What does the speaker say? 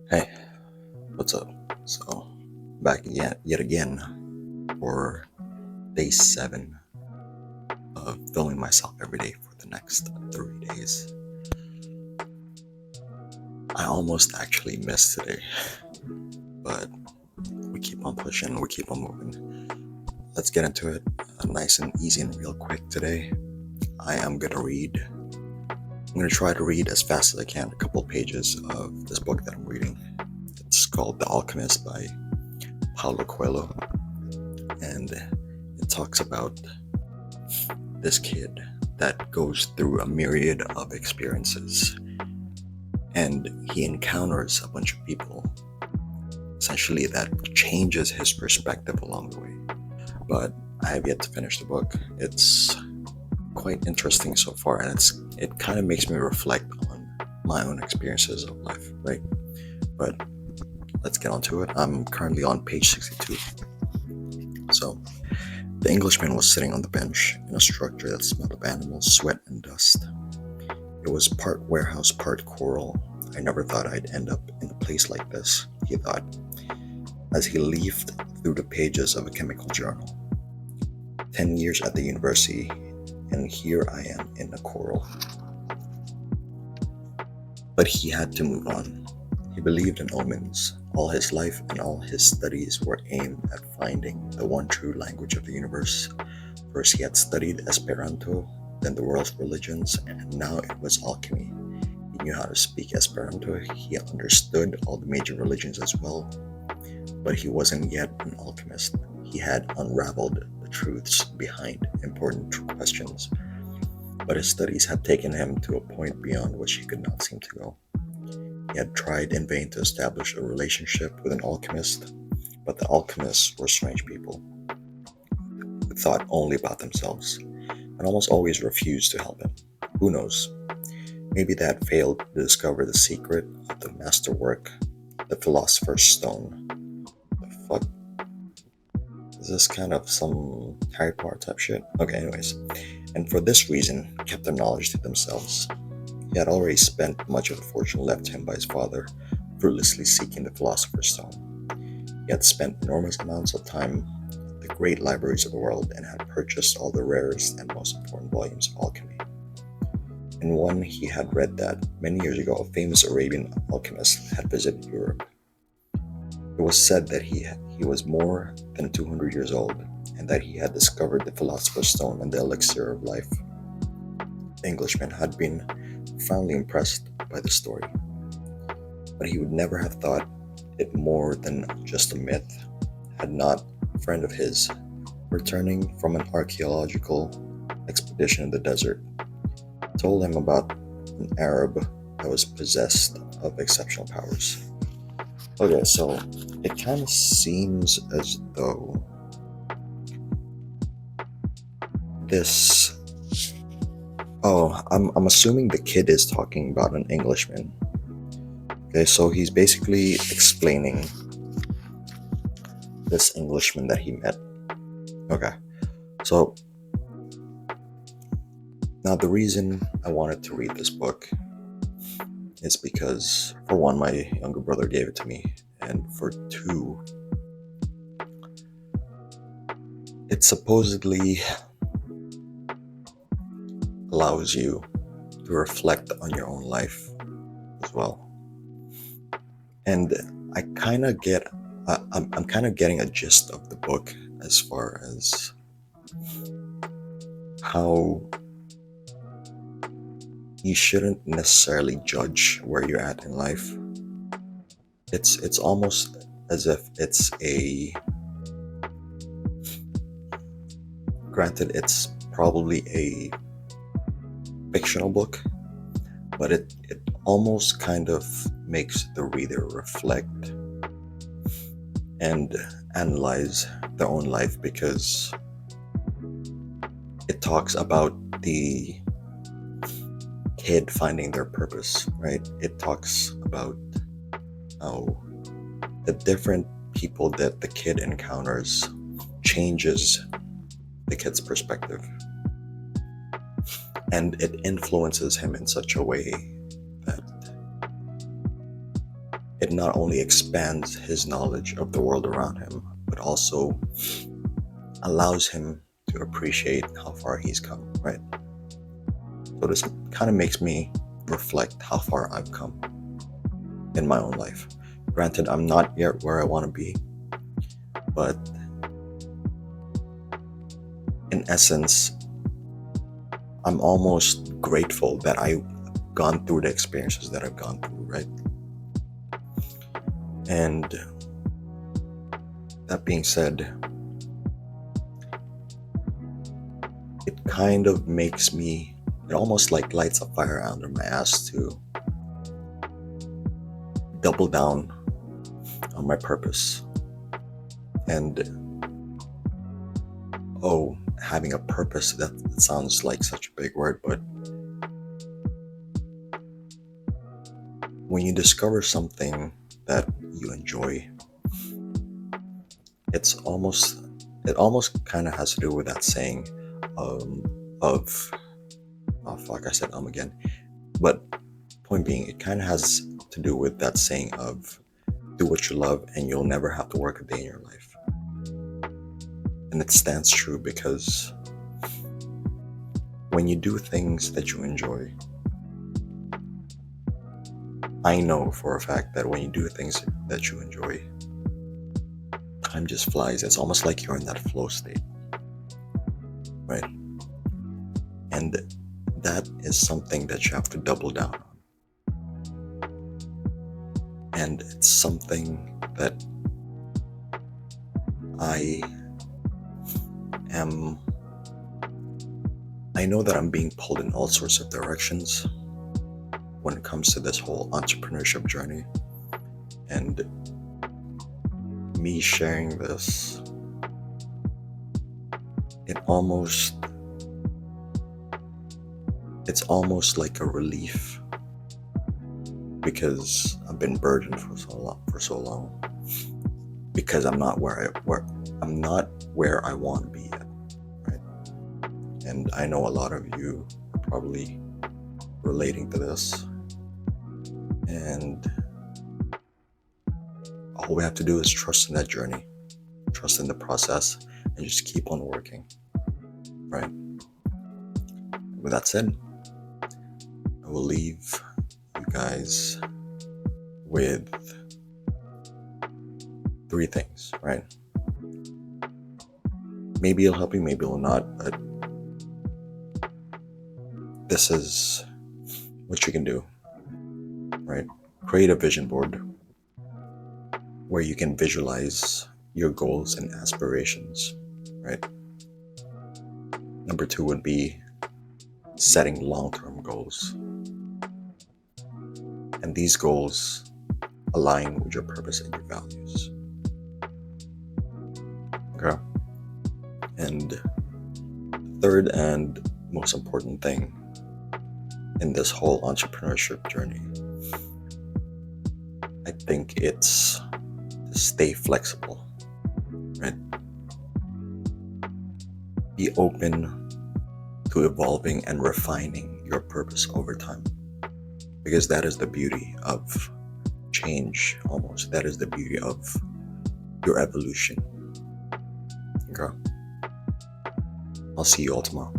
Hey, what's up? So, back again, yet again, for day 7 of filming myself every day for the next 3 days. I almost actually missed today, but we keep on pushing, we keep on moving. Let's get into it. Nice and easy and real quick today. I am gonna read. I'm gonna try to read as fast as I can a couple pages of this book that I'm reading. It's called The Alchemist by Paulo Coelho, and it talks about this kid that goes through a myriad of experiences, and he encounters a bunch of people essentially that changes his perspective along the way. But I have yet to finish the book. It's quite interesting so far, and it kind of makes me reflect on my own experiences of life, right? But let's get on to it. I'm currently on page 62. So the Englishman was sitting on the bench in a structure that smelled of animals, sweat, and dust. It was part warehouse, part coral. I never thought I'd end up in a place like this, he thought, as he leafed through the pages of a chemical journal. 10 years at the university, and here I am in a coral. But he had to move on. He believed in omens. All his life and all his studies were aimed at finding the one true language of the universe. First he had studied Esperanto, then the world's religions, and now it was alchemy. He knew how to speak Esperanto, he understood all the major religions as well, but he wasn't yet an alchemist. He had unraveled the truths behind important questions, but his studies had taken him to a point beyond which he could not seem to go. He had tried in vain to establish a relationship with an alchemist, but the alchemists were strange people who thought only about themselves and almost always refused to help him. Who knows? Maybe they had failed to discover the secret of the masterwork, the philosopher's stone. The fuck? Is this kind of some Harry Potter type shit? Okay, anyways. And for this reason, kept their knowledge to themselves. He had already spent much of the fortune left to him by his father, fruitlessly seeking the philosopher's stone. He had spent enormous amounts of time at the great libraries of the world and had purchased all the rarest and most important volumes of alchemy. In one, he had read that many years ago a famous Arabian alchemist had visited Europe. It was said that he was more than 200 years old and that he had discovered the philosopher's stone and the elixir of life. The Englishman had been profoundly impressed by the story, but he would never have thought it more than just a myth had not a friend of his, returning from an archaeological expedition in the desert, told him about an Arab that was possessed of exceptional powers. Okay, so it kind of seems as though this. Oh, I'm assuming the kid is talking about an Englishman. Okay, so he's basically explaining this Englishman that he met. Okay, so now the reason I wanted to read this book is because, for one, my younger brother gave it to me, and for two, it supposedly allows you to reflect on your own life as well. And I kind of get, I'm kind of getting a gist of the book as far as how you shouldn't necessarily judge where you're at in life. It's almost as if it's a, granted it's probably a fictional book, but it almost kind of makes the reader reflect and analyze their own life, because it talks about the kid finding their purpose, right? It talks about how the different people that the kid encounters changes the kid's perspective, and it influences him in such a way that it not only expands his knowledge of the world around him, but also allows him to appreciate how far he's come, right? So this kind of makes me reflect how far I've come in my own life. Granted, I'm not yet where I want to be, but in essence, I'm almost grateful that I've gone through the experiences that I've gone through, right? And that being said, it kind of makes me, it almost like lights a fire under my ass to double down on my purpose. And having a purpose, that sounds like such a big word, but when you discover something that you enjoy, it almost kind of has to do with that saying of oh fuck, I said again. But point being, it kind of has to do with that saying of do what you love and you'll never have to work a day in your life. And it stands true because when you do things that you enjoy, I know for a fact that when you do things that you enjoy, time just flies. It's almost like you're in that flow state, right? And that is something that you have to double down on. And it's something that I know that I'm being pulled in all sorts of directions when it comes to this whole entrepreneurship journey. And me sharing this, it's almost like a relief, because I've been burdened for so long, because I'm not where I want to be yet, right? And I know a lot of you are probably relating to this, and all we have to do is trust in that journey, trust in the process, and just keep on working, right? With that said, I will leave you guys with 3 things, right? Maybe it'll help you, maybe it'll not, but this is what you can do, right? Create a vision board where you can visualize your goals and aspirations, right? Number 2 would be setting long-term goals. And these goals align with your purpose and your values. Okay? And the third and most important thing in this whole entrepreneurship journey, I think it's to stay flexible, right? Be open to evolving and refining your purpose over time, because that is the beauty of change, almost. That is the beauty of your evolution. Okay? I'll see you all tomorrow.